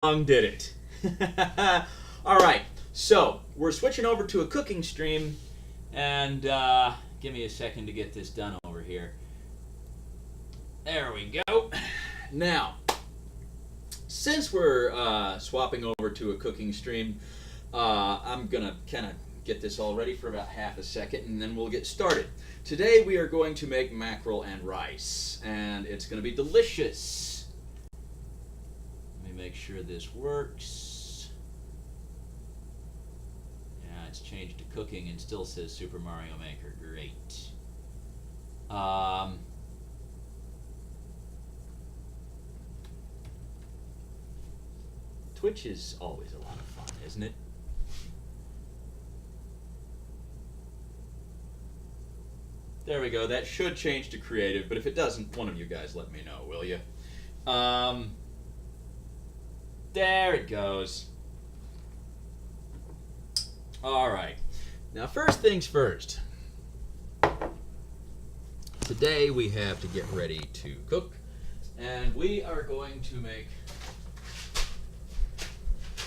Did it. All right, so we're switching over to a cooking stream, and give me a second to get this done over here. There we go. Now, since we're swapping over to a cooking stream, I'm gonna kind of get this all ready for about half a second, and then we'll get started. Today we are going to make mackerel and rice, and it's going to be delicious. Make sure this works. Yeah, it's changed to cooking and still says Super Mario Maker. Great. Twitch is always a lot of fun, isn't it? There we go. That should change to creative, but if it doesn't, one of you guys let me know, will you? There it goes. All right. Now, first things first. Today we have to get ready to cook, and we are going to make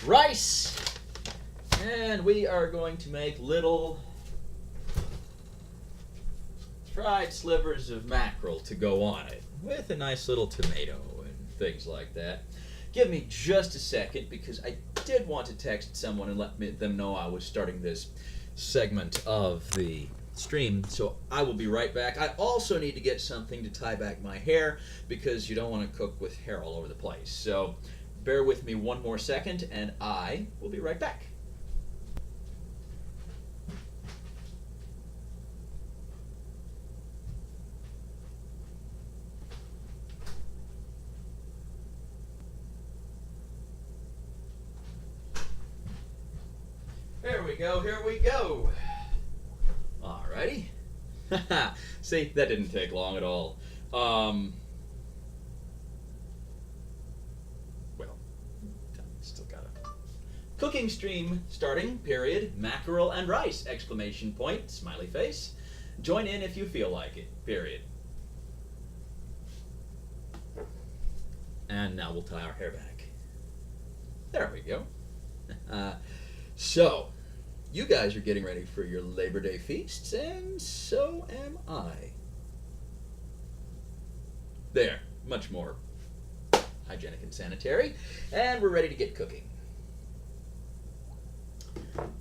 rice, and we are going to make little fried slivers of mackerel to go on it, with a nice little tomato and things like that. Give me just a second, because I did want to text someone and let them know I was starting this segment of the stream, so I will be right back. I also need to get something to tie back my hair, because you don't want to cook with hair all over the place. So bear with me one more second, and I will be right back. There we go, here we go. Alrighty. See, that didn't take long at all. Well, still got a cooking stream starting, period. Mackerel and rice, exclamation point, smiley face. Join in if you feel like it, period. And now we'll tie our hair back. There we go. So, you guys are getting ready for your Labor Day feasts, and so am I. There, much more hygienic and sanitary, and we're ready to get cooking.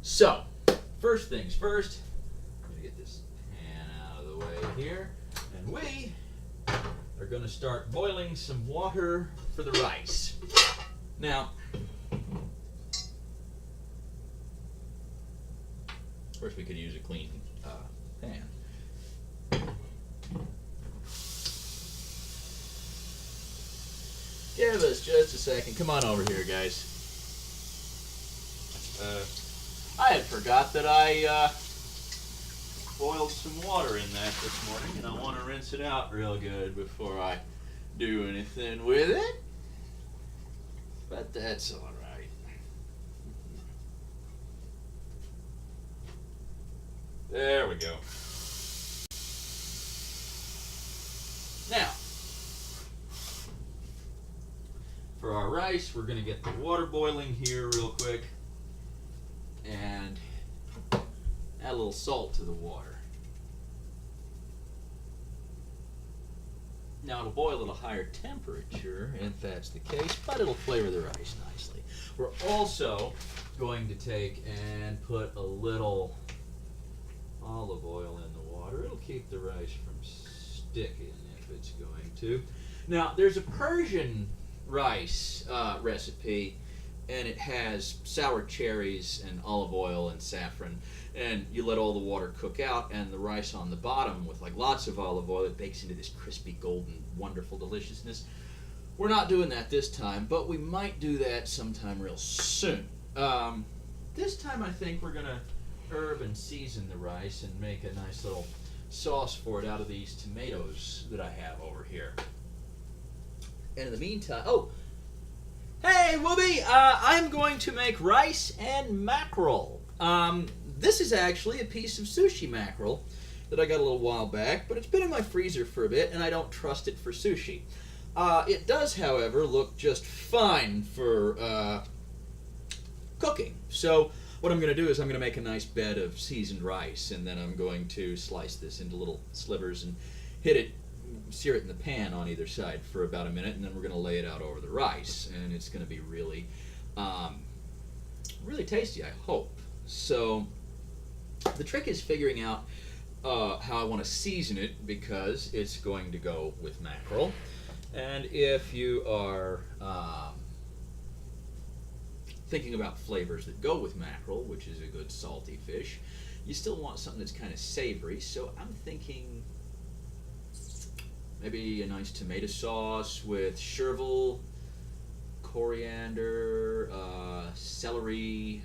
So, first things first, I'm going to get this pan out of the way here, and we are going to start boiling some water for the rice. Now, of course, we could use a clean pan. Give us just a second. Come on over here, guys. I had forgot that I boiled some water in that this morning, and I want to rinse it out real good before I do anything with it. But that's all right. There we go. Now, for our rice, we're going to get the water boiling here real quick and add a little salt to the water. Now, it'll boil at a higher temperature if that's the case, but it'll flavor the rice nicely. We're also going to take and put a little olive oil in the water. It'll keep the rice from sticking if it's going to. Now, there's a Persian rice recipe, and it has sour cherries and olive oil and saffron, and you let all the water cook out, and the rice on the bottom with like lots of olive oil, it bakes into this crispy golden wonderful deliciousness. We're not doing that this time, but we might do that sometime real soon. This time I think we're gonna herb and season the rice and make a nice little sauce for it out of these tomatoes that I have over here. And in the meantime, oh, hey Whoopi, I'm going to make rice and mackerel. This is actually a piece of sushi mackerel that I got a little while back, but it's been in my freezer for a bit and I don't trust it for sushi. It does, however, look just fine for cooking. So what I'm going to do is I'm going to make a nice bed of seasoned rice, and then I'm going to slice this into little slivers and sear it in the pan on either side for about a minute, and then we're going to lay it out over the rice, and it's going to be really, really tasty, I hope. So the trick is figuring out how I want to season it, because it's going to go with mackerel. And if you are thinking about flavors that go with mackerel, which is a good salty fish, you still want something that's kind of savory. So I'm thinking maybe a nice tomato sauce with chervil, coriander, celery,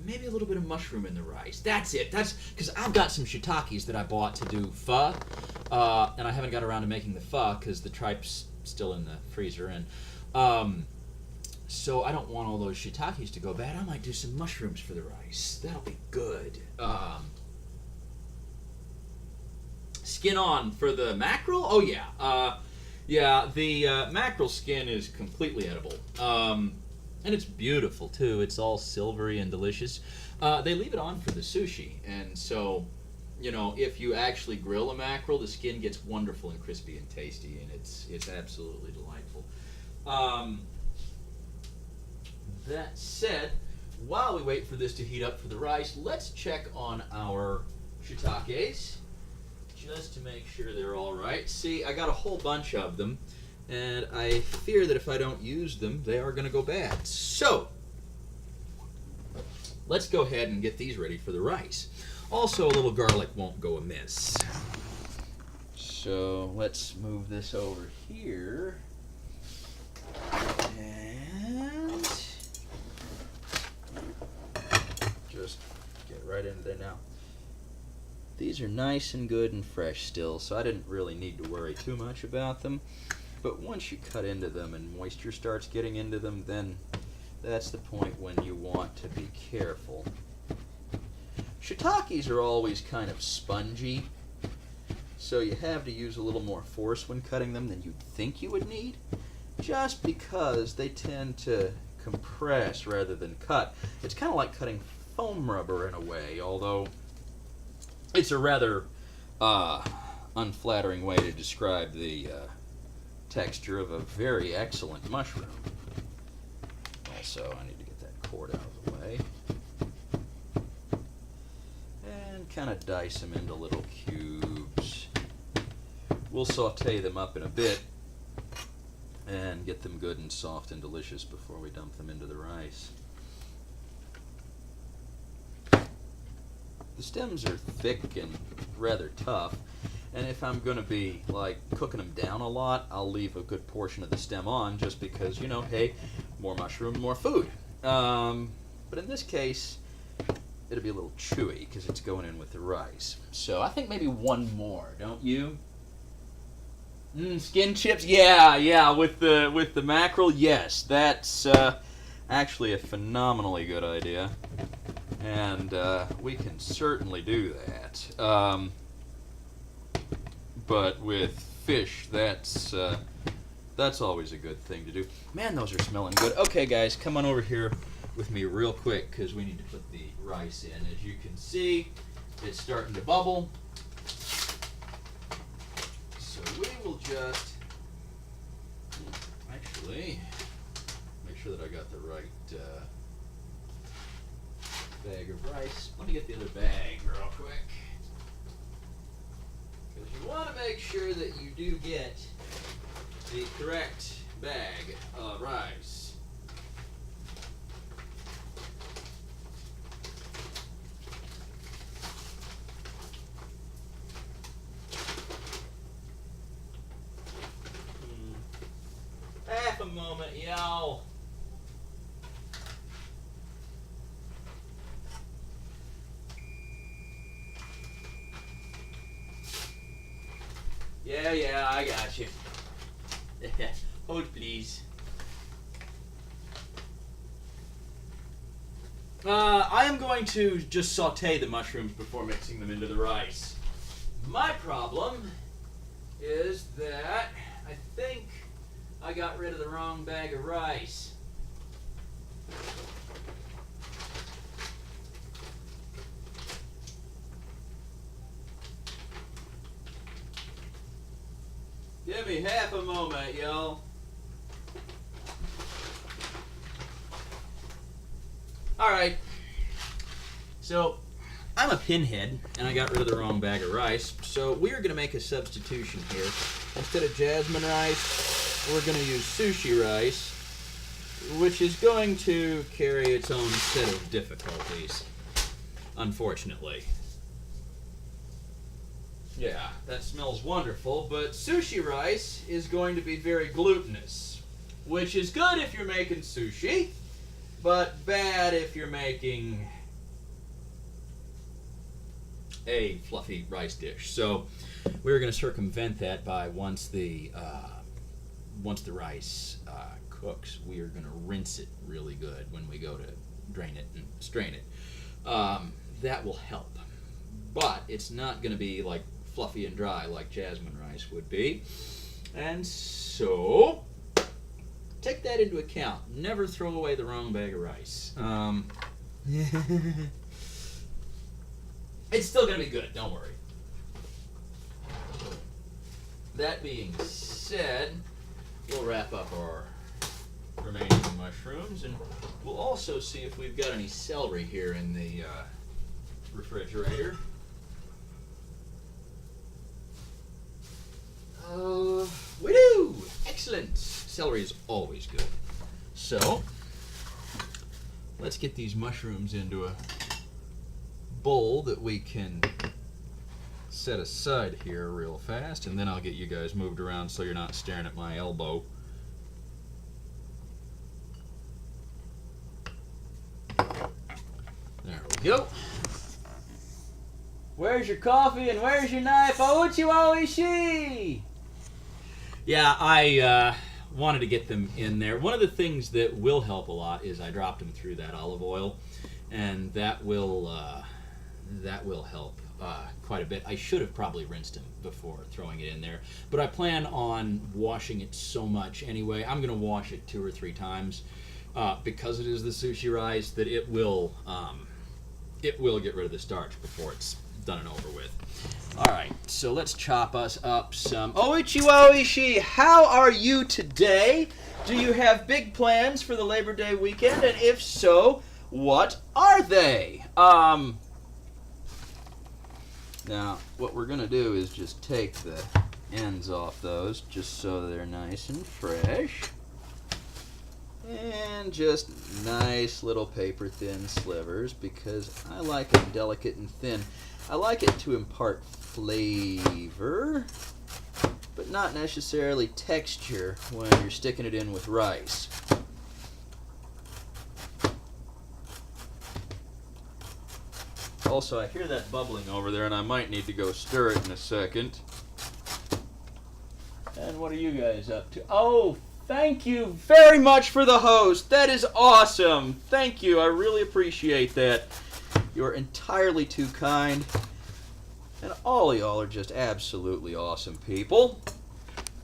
maybe a little bit of mushroom in the rice. That's it. That's because I've got some shiitakes that I bought to do pho, and I haven't got around to making the pho because the tripe's still in the freezer. And so I don't want all those shiitakes to go bad. I might do some mushrooms for the rice. That'll be good. Skin on for the mackerel? Oh yeah. Yeah, the mackerel skin is completely edible. And it's beautiful too. It's all silvery and delicious. They leave it on for the sushi, and so, you know, if you actually grill a mackerel, the skin gets wonderful and crispy and tasty, and it's absolutely delightful. That said, while we wait for this to heat up for the rice, let's check on our shiitakes just to make sure they're all right. See, I got a whole bunch of them, and I fear that if I don't use them, they are going to go bad. So let's go ahead and get these ready for the rice. Also, a little garlic won't go amiss. So let's move this over here. And just get right into there now. These are nice and good and fresh still, so I didn't really need to worry too much about them. But once you cut into them and moisture starts getting into them, then that's the point when you want to be careful. Shiitakes are always kind of spongy, so you have to use a little more force when cutting them than you'd think you would need, just because they tend to compress rather than cut. It's kind of like cutting foam rubber in a way, although it's a rather unflattering way to describe the texture of a very excellent mushroom. Also, I need to get that cord out of the way. And kind of dice them into little cubes. We'll saute them up in a bit and get them good and soft and delicious before we dump them into the rice. The stems are thick and rather tough, and if I'm going to be like cooking them down a lot, I'll leave a good portion of the stem on, just because, you know, hey, more mushroom, more food. But in this case, it'll be a little chewy because it's going in with the rice. So I think maybe one more, don't you? Skin chips, yeah, with the mackerel, yes, that's actually a phenomenally good idea. And we can certainly do that. But with fish, that's always a good thing to do. Man, those are smelling good. Okay, guys, come on over here with me real quick, because we need to put the rice in. As you can see, it's starting to bubble. So we will just actually make sure that I got the right bag of rice. Let me get the other bag real quick, because you want to make sure that you do get the correct bag of rice. Half a moment, y'all. Yeah, I got you. Hold, please. I am going to just saute the mushrooms before mixing them into the rice. My problem is that I think I got rid of the wrong bag of rice. Give me half a moment, y'all. Alright. So, I'm a pinhead, and I got rid of the wrong bag of rice, so we're going to make a substitution here. Instead of jasmine rice, we're going to use sushi rice, which is going to carry its own set of difficulties, unfortunately. Yeah, that smells wonderful, but sushi rice is going to be very glutinous, which is good if you're making sushi, but bad if you're making a fluffy rice dish. So we're going to circumvent that by once the rice cooks, we are going to rinse it really good when we go to drain it and strain it. That will help, but it's not going to be like fluffy and dry like jasmine rice would be. And so take that into account. Never throw away the wrong bag of rice. It's still going to be good, don't worry. That being said, we'll wrap up our remaining mushrooms, and we'll also see if we've got any celery here in the refrigerator. We do! Excellent! Celery is always good. So, let's get these mushrooms into a bowl that we can set aside here real fast, and then I'll get you guys moved around so you're not staring at my elbow. There we go. Where's your coffee and where's your knife? Oichi. Yeah, I wanted to get them in there. One of the things that will help a lot is I dropped them through that olive oil, and that will help quite a bit. I should have probably rinsed them before throwing it in there, but I plan on washing it so much anyway. I'm going to wash it 2 or 3 times because it is the sushi rice that it will get rid of the starch before it's done and over with. All right, so let's chop us up some. Oichi, how are you today? Do you have big plans for the Labor Day weekend? And if so, what are they? Now, what we're going to do is just take the ends off those just so they're nice and fresh. And just nice little paper thin slivers because I like it delicate and thin. I like it to impart flavor, but not necessarily texture when you're sticking it in with rice. Also, I hear that bubbling over there, and I might need to go stir it in a second. And what are you guys up to? Oh, thank you very much for the host. That is awesome. Thank you. I really appreciate that. You're entirely too kind. And all of y'all are just absolutely awesome people.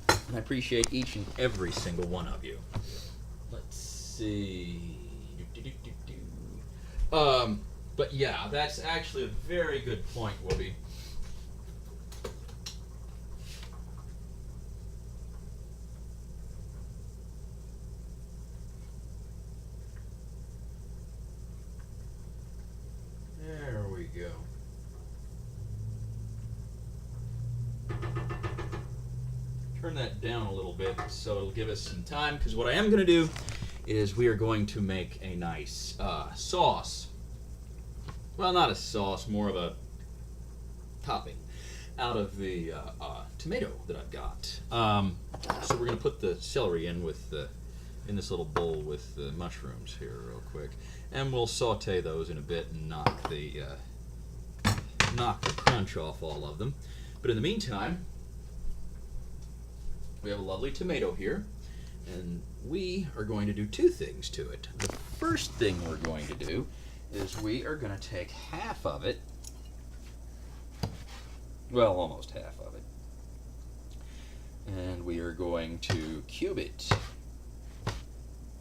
And I appreciate each and every single one of you. Let's see. But yeah, that's actually a very good point, Whoopi. There we go. Turn that down a little bit so it'll give us some time, because what I am going to do is we are going to make a nice sauce. Well, not a sauce, more of a topping out of the tomato that I've got. So we're going to put the celery in with in this little bowl with the mushrooms here real quick, and we'll saute those in a bit and knock the crunch off all of them. But in the meantime, we have a lovely tomato here, and we are going to do 2 things to it. The first thing we're going to do is we are going to take half of it, well, almost half of it, And we are going to cube it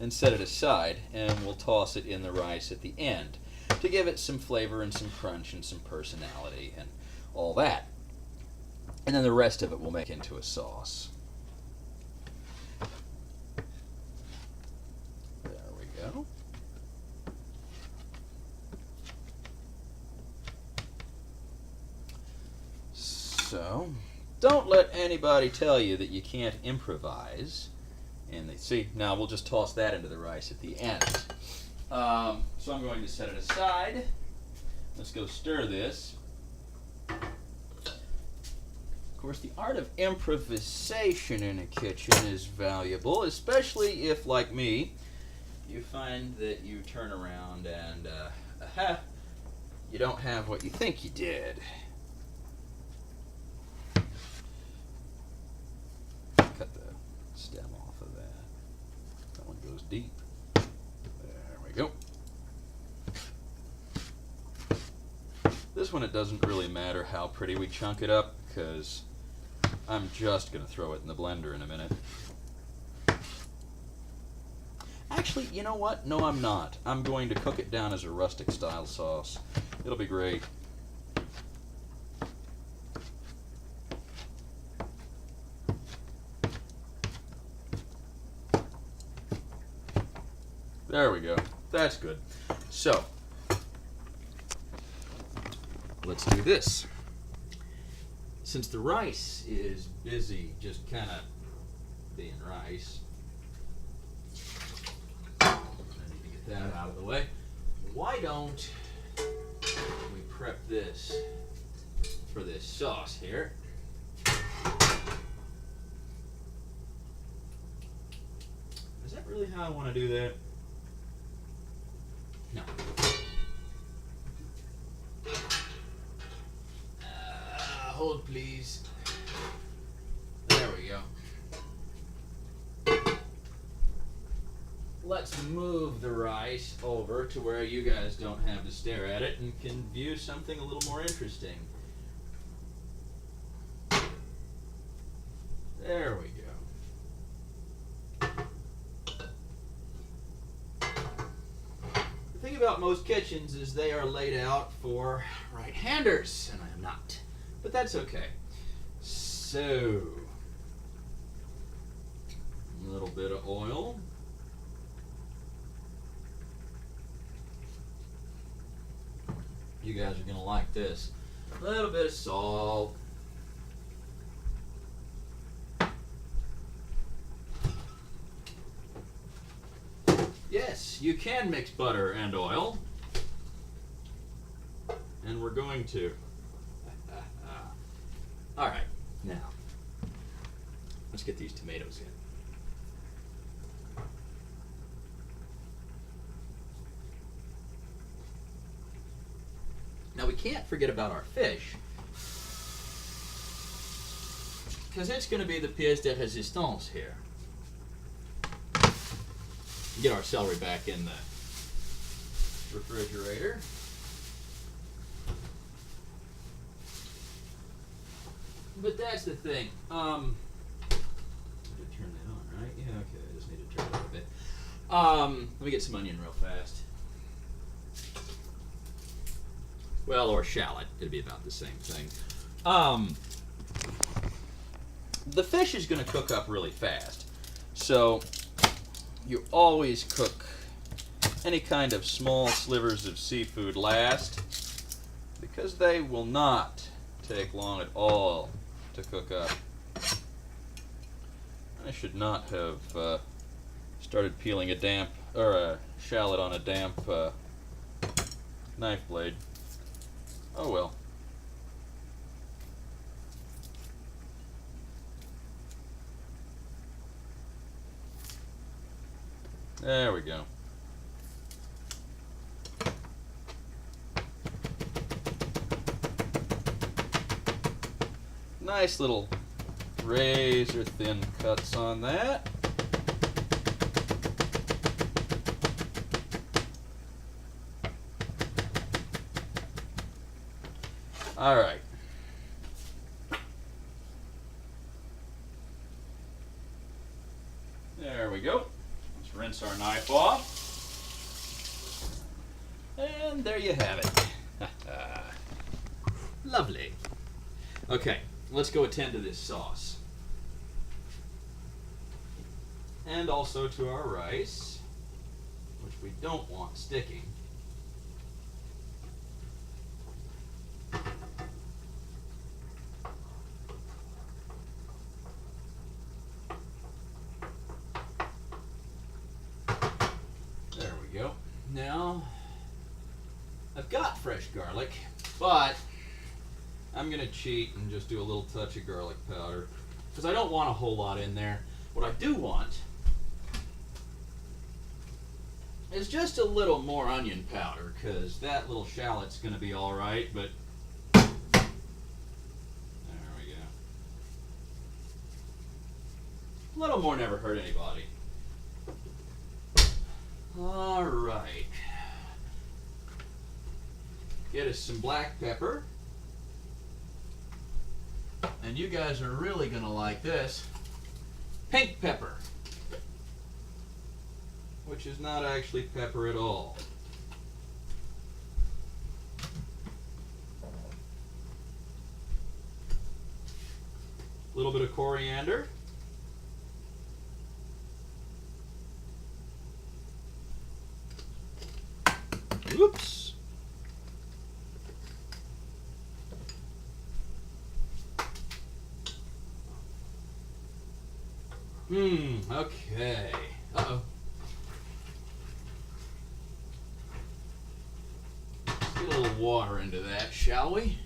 and set it aside, and we'll toss it in the rice at the end to give it some flavor and some crunch and some personality and all that. And then the rest of it we'll make into a sauce. There we go. So, don't let anybody tell you that you can't improvise. And they see, now we'll just toss that into the rice at the end. So I'm going to set it aside. Let's go stir this. Of course, the art of improvisation in a kitchen is valuable, especially if, like me, you find that you turn around and, you don't have what you think you did. Cut the stem off of that. That one goes deep. There we go. This one, it doesn't really matter how pretty we chunk it up, because I'm just going to throw it in the blender in a minute. Actually, you know what? No, I'm not. I'm going to cook it down as a rustic style sauce. It'll be great. There we go. That's good. So, let's do this. Since the rice is busy just kind of being rice, I need to get that out of the way. Why don't we prep this for this sauce here? Is that really how I want to do that? No. Hold, please. There we go. Let's move the rice over to where you guys don't have to stare at it and can view something a little more interesting. There we go. The thing about most kitchens is they are laid out for right-handers, and I am not. But that's okay. So, a little bit of oil. You guys are going to like this. A little bit of salt. Yes, you can mix butter and oil. And we're going to. All right, now, let's get these tomatoes in. Now, we can't forget about our fish, because it's going to be the pièce de résistance here. Get our celery back in the refrigerator. But that's the thing. I did turn that on, right? Yeah, okay. I just need to turn it up a bit. Let me get some onion real fast. Well, or shallot. It'd be about the same thing. The fish is going to cook up really fast. So, you always cook any kind of small slivers of seafood last, because they will not take long at all to cook up. I should not have started peeling a shallot on a damp knife blade. Oh well. There we go. Nice little razor thin cuts on that. All right. rinse our knife off. And there you have it. Lovely. Okay, let's go attend to this sauce. And also to our rice, which we don't want sticking. There we go. Now, I've got fresh garlic, but I'm going to cheat and just do a little touch of garlic powder because I don't want a whole lot in there. What I do want is just a little more onion powder because that little shallot's going to be all right, but there we go. A little more never hurt anybody. All right. Get us some black pepper. And you guys are really going to like this. Pink pepper. Which is not actually pepper at all. A little bit of coriander. Oops. Okay. Uh-oh. Let's get a little water into that, shall we?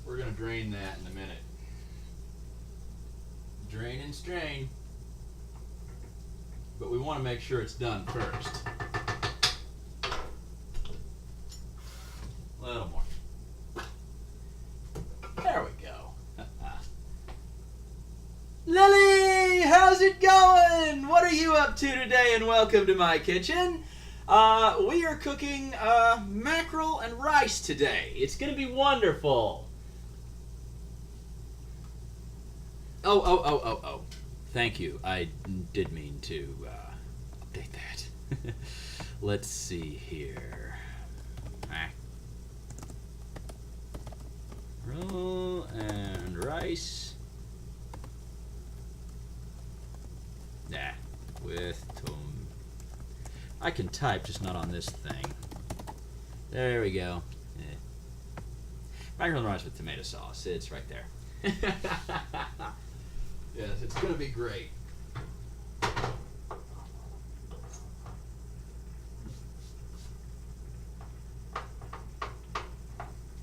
We're going to drain that in a minute. Drain and strain. But we want to make sure it's done first. A little more. There we go. Lily, how's it going? What are you up to today? And welcome to my kitchen. We are cooking mackerel and rice today. It's going to be wonderful. Oh. Thank you. I did mean to update that. Let's see here. Mackerel and rice. With I can type, just not on this thing. There we go. Mackerel and rice with tomato sauce. It's right there. Yes, it's going to be great.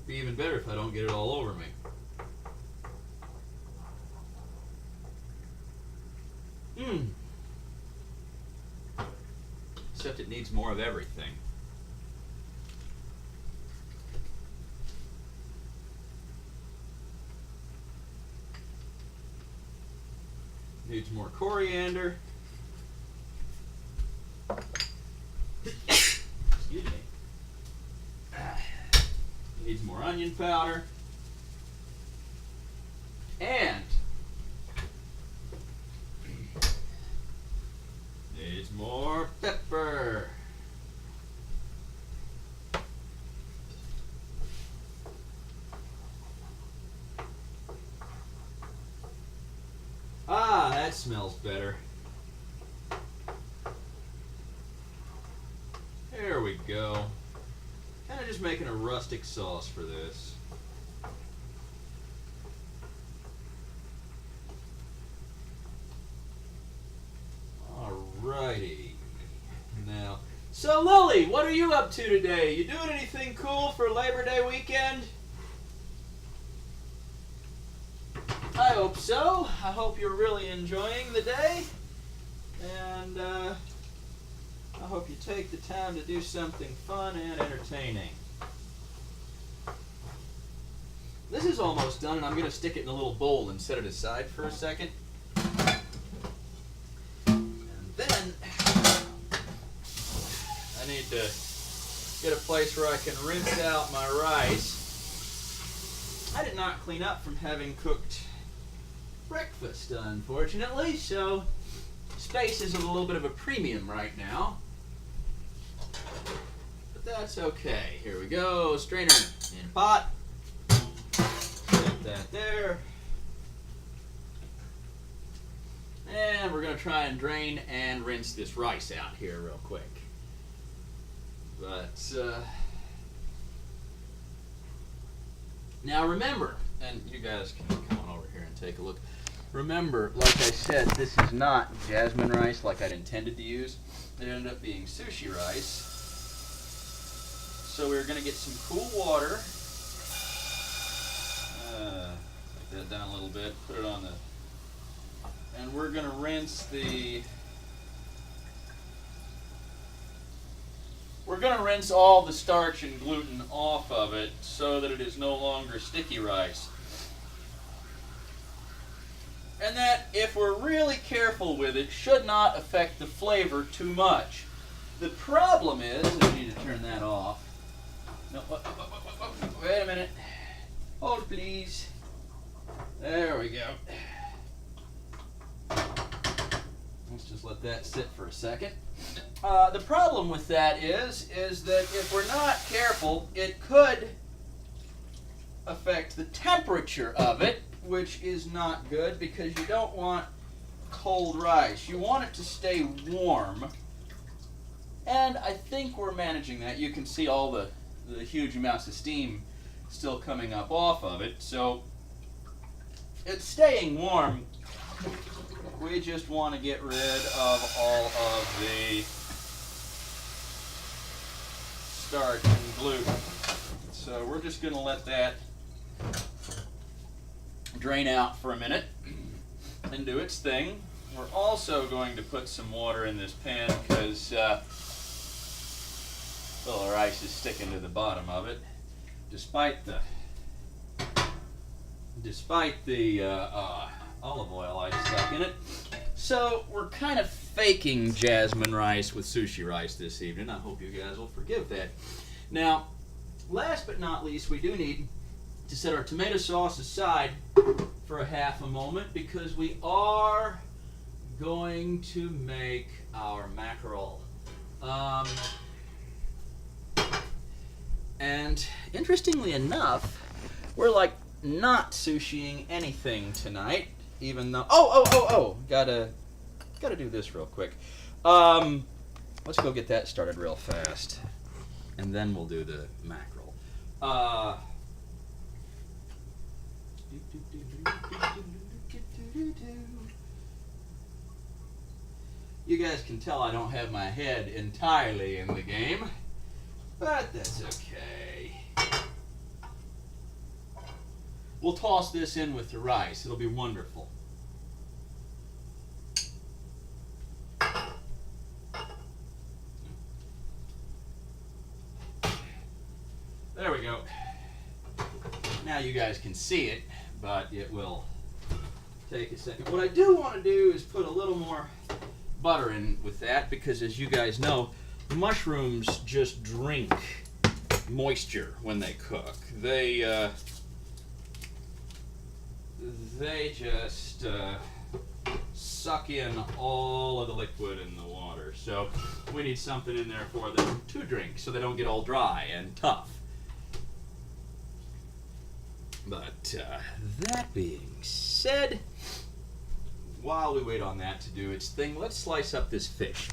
Be even better if I don't get it all over me. Except it needs more of everything. Needs more coriander. Excuse me. Needs more onion powder. And needs more pepper. Ah, that smells better. There we go. Kind of just making a rustic sauce for this. Alrighty. Now, so Lily, what are you up to today? You doing anything cool for Labor Day weekend? I hope so. I hope you're really enjoying the day. And I hope you take the time to do something fun and entertaining. This is almost done, and I'm going to stick it in a little bowl and set it aside for a second. And then I need to get a place where I can rinse out my rice. I did not clean up from having cooked breakfast, unfortunately, so space is a little bit of a premium right now. But that's okay. Here we go. Strainer in pot. Set that there. And we're going to try and drain and rinse this rice out here real quick. But, now remember, and you guys can come on over here and take a look. Remember, like I said, this is not jasmine rice like I'd intended to use. It ended up being sushi rice. So we're going to get some cool water. Take that down a little bit, put it on the... And we're going to rinse the... We're going to rinse all the starch and gluten off of it so that it is no longer sticky rice. And that, if we're really careful with it, should not affect the flavor too much. The problem is, I need to turn that off. No, wait a minute. Hold please. There we go. Let's just let that sit for a second. The problem with that is that if we're not careful, it could affect the temperature of it, which is not good because you don't want cold rice. You want it to stay warm. And I think we're managing that. You can see all the huge amounts of steam still coming up off of it. So it's staying warm. We just want to get rid of all of the starch and gluten. So we're just going to let that drain out for a minute and do its thing. We're also going to put some water in this pan because the rice is sticking to the bottom of it, despite the olive oil I stuck in it. So we're kind of faking jasmine rice with sushi rice this evening. I hope you guys will forgive that. Now, last but not least, we do need to set our tomato sauce aside for a half a moment because we are going to make our mackerel. And interestingly enough, we're like not sushiing anything tonight, even though gotta do this real quick. Let's go get that started real fast, and then we'll do the mackerel. You guys can tell I don't have my head entirely in the game, but that's okay. We'll toss this in with the rice. It'll be wonderful. There we go. Now you guys can see it, but it will take a second. What I do want to do is put a little more butter in with that because, as you guys know, mushrooms just drink moisture when they cook. They just suck in all of the liquid in the water. So we need something in there for them to drink so they don't get all dry and tough. But that being said, while we wait on that to do its thing, let's slice up this fish.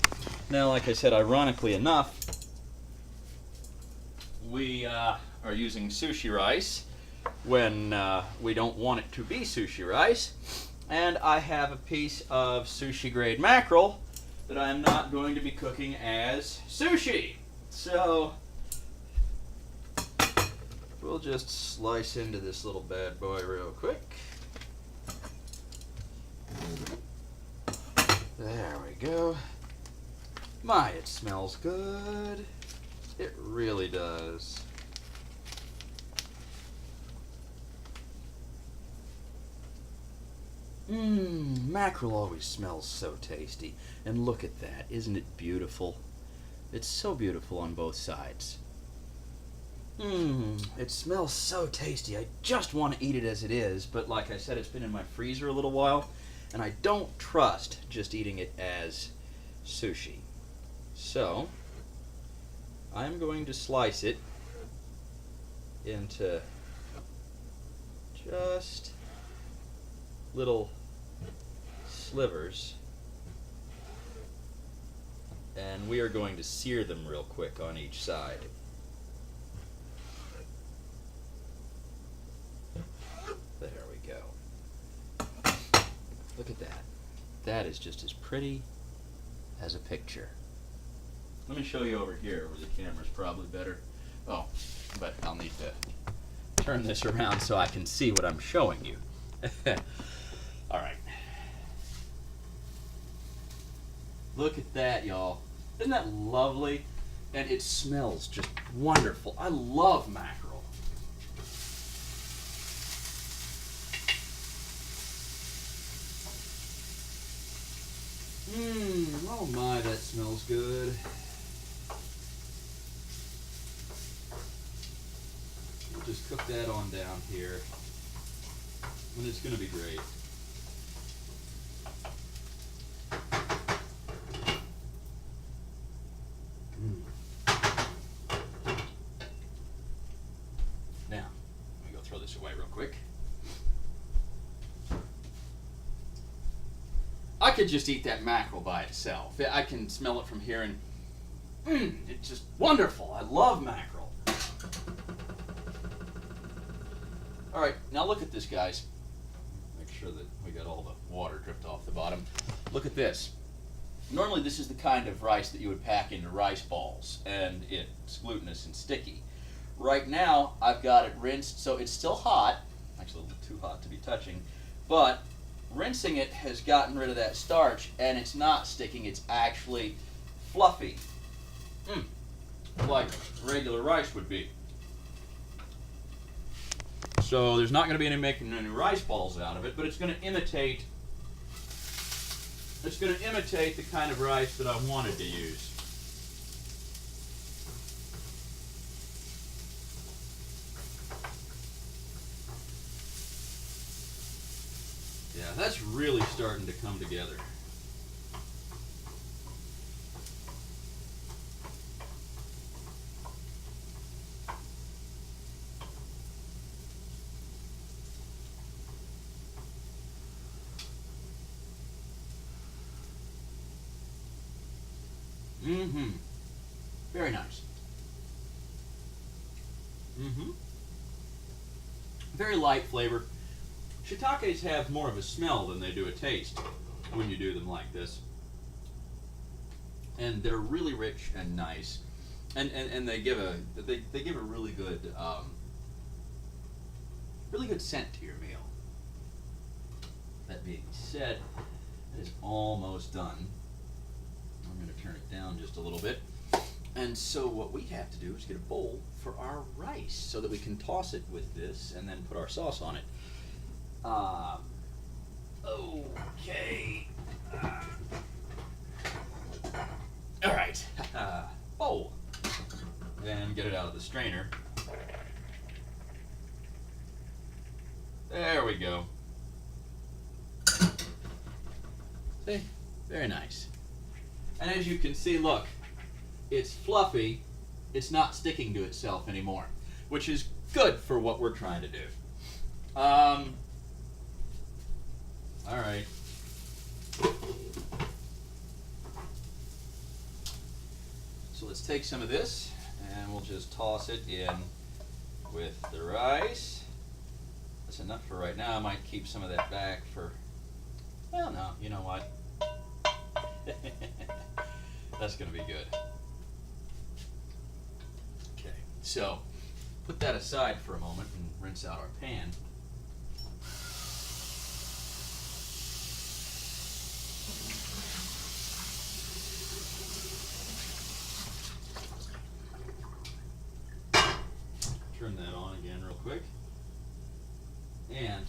Now, like I said, ironically enough, we are using sushi rice when we don't want it to be sushi rice. And I have a piece of sushi grade mackerel that I'm not going to be cooking as sushi. So we'll just slice into this little bad boy real quick. There we go. My, it smells good. It really does. Mackerel always smells so tasty. And look at that. Isn't it beautiful? It's so beautiful on both sides. It smells so tasty. I just want to eat it as it is, but like I said, it's been in my freezer a little while, and I don't trust just eating it as sushi. So, I'm going to slice it into just little slivers, and we are going to sear them real quick on each side. There we go. Look at that. That is just as pretty as a picture. Let me show you over here where the camera's probably better. Oh, but I'll need to turn this around so I can see what I'm showing you. All right. Look at that, y'all. Isn't that lovely? And it smells just wonderful. I love mackerel. Oh my, that smells good. We'll just cook that on down here, and it's going to be great. Now, let me go throw this away real quick. I could just eat that mackerel by itself. I can smell it from here, and it's just wonderful. I love mackerel. All right, now look at this, guys. Make sure that we got all the water dripped off the bottom. Look at this. Normally this is the kind of rice that you would pack into rice balls, and it's glutinous and sticky. Right now, I've got it rinsed, so it's still hot. Actually, a little too hot to be touching, but rinsing it has gotten rid of that starch, and it's not sticking. It's actually fluffy, like regular rice would be. So there's not going to be any making any rice balls out of it, but it's going to imitate. It's going to imitate the kind of rice that I wanted to use. Yeah, that's really starting to come together. Very nice. Very light flavor. Shiitakes have more of a smell than they do a taste when you do them like this. And they're really rich and nice. And they give a really good scent to your meal. That being said, it is almost done. I'm going to turn it down just a little bit. And so what we have to do is get a bowl for our rice so that we can toss it with this and then put our sauce on it. Okay. All right. Bowl. Then get it out of the strainer. There we go. See? Very nice. And as you can see, look, it's fluffy. It's not sticking to itself anymore, which is good for what we're trying to do. All right. So let's take some of this and we'll just toss it in with the rice. That's enough for right now. I might keep some of that back for, well, no, you know what? That's going to be good. Okay, so put that aside for a moment and rinse out our pan. Turn that on again real quick. And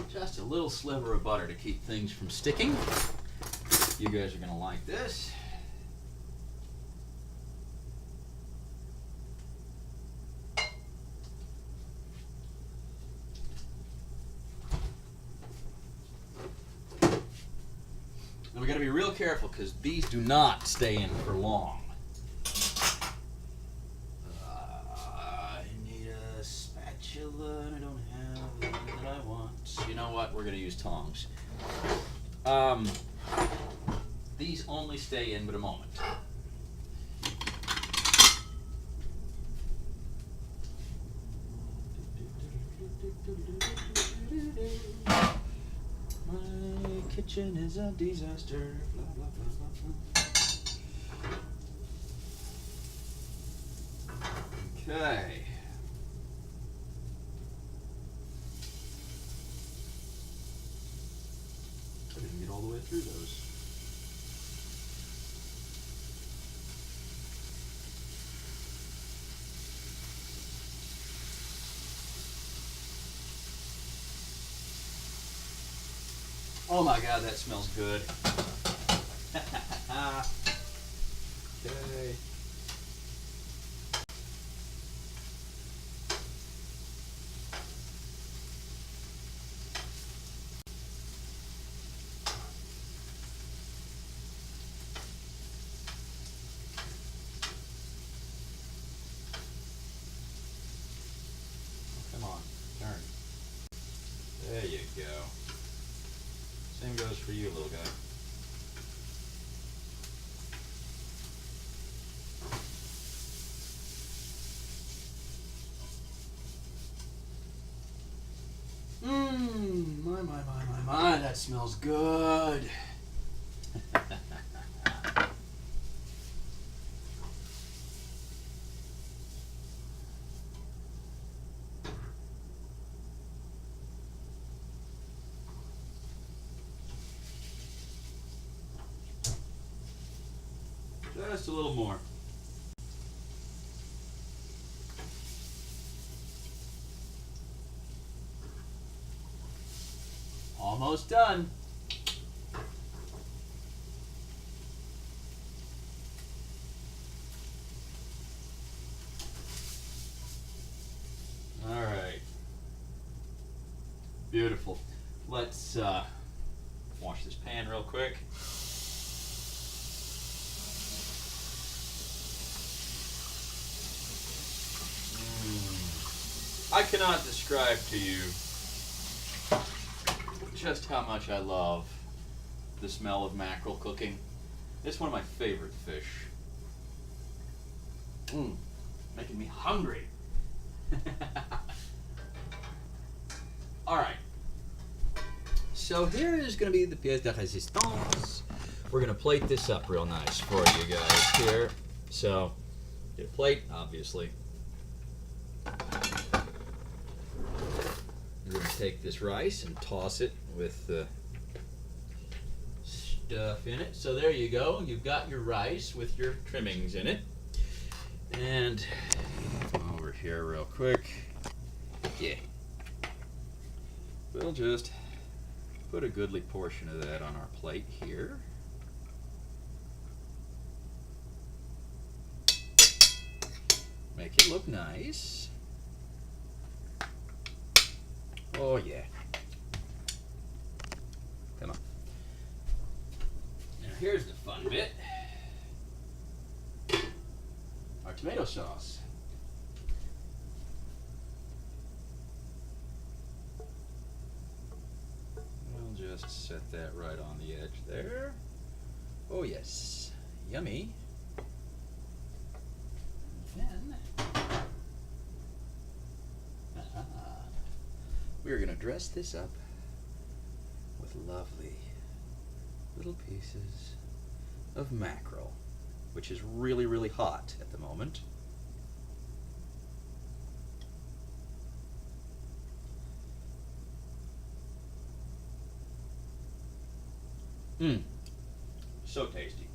just a little sliver of butter to keep things from sticking. You guys are going to like this. we got to be real careful because these do not stay in for long. I need a spatula and I don't have the one that I want. You know what? We're going to use tongs. These only stay in but a moment. My kitchen is a disaster. Blah, blah, blah, blah, blah. Okay. I didn't get all the way through those. Oh my God, that smells good. Okay. Come on, turn. There you go. Same goes for you, little guy. My, that smells good. Just a little more. Almost done. All right. Beautiful. Let's wash this pan real quick. I cannot describe to you just how much I love the smell of mackerel cooking. It's one of my favorite fish. Making me hungry. All right. So here is going to be the pièce de résistance. We're going to plate this up real nice for you guys here. So, get a plate, obviously. We're going to take this rice and toss it with the stuff in it. So there you go. You've got your rice with your trimmings in it. And over here real quick. Yeah. We'll just put a goodly portion of that on our plate here. Make it look nice. Oh yeah. Come on. Now here's the fun bit. Our tomato sauce. We'll just set that right on the edge there. Oh yes. Yummy. And then we're going to dress this up with lovely little pieces of mackerel, which is really, really hot at the moment. So tasty.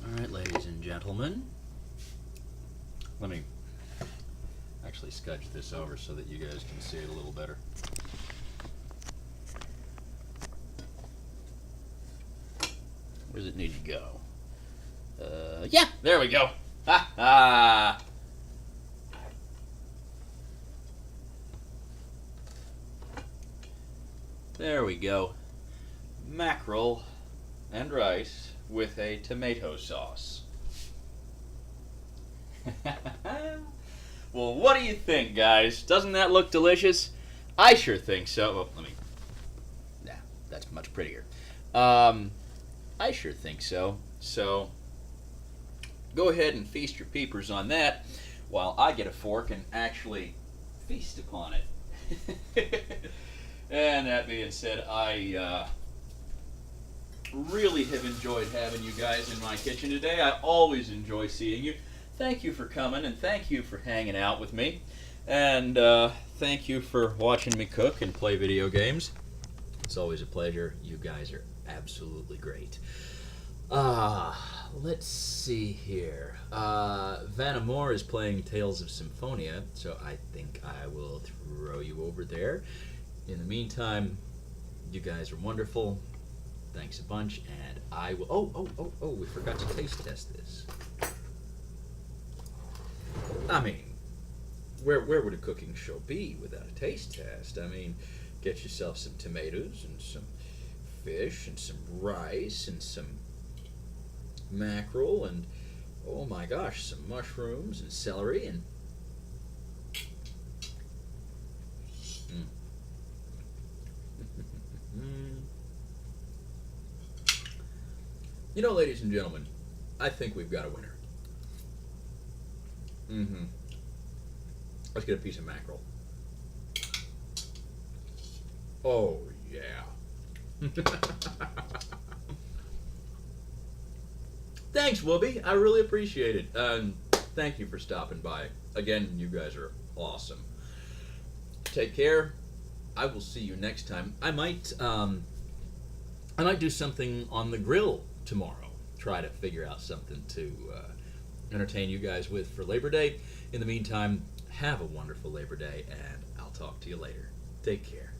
All right, ladies and gentlemen. Let me actually sketch this over so that you guys can see it a little better. Where does it need to go? Yeah, there we go. Ha ha! There we go. Mackerel and rice with a tomato sauce. Well, what do you think, guys? Doesn't that look delicious? I sure think so. Well, nah, that's much prettier. I sure think so. So, go ahead and feast your peepers on that while I get a fork and actually feast upon it. And that being said, I really have enjoyed having you guys in my kitchen today. I always enjoy seeing you. Thank you for coming, and thank you for hanging out with me. And thank you for watching me cook and play video games. It's always a pleasure. You guys are absolutely great. Let's see here. Vanamore is playing Tales of Symphonia, so I think I will throw you over there. In the meantime, you guys are wonderful. Thanks a bunch, and I will... Oh, we forgot to taste test this. I mean, where would a cooking show be without a taste test? I mean, get yourself some tomatoes and some fish and some rice and some mackerel and, oh my gosh, some mushrooms and celery and... You know, ladies and gentlemen, I think we've got a winner. Let's get a piece of mackerel. Oh, yeah. Thanks, Whoopi. I really appreciate it. And thank you for stopping by. Again, you guys are awesome. Take care. I will see you next time. I might do something on the grill tomorrow. Try to figure out something to entertain you guys with for Labor Day. In the meantime, have a wonderful Labor Day, and I'll talk to you later. Take care.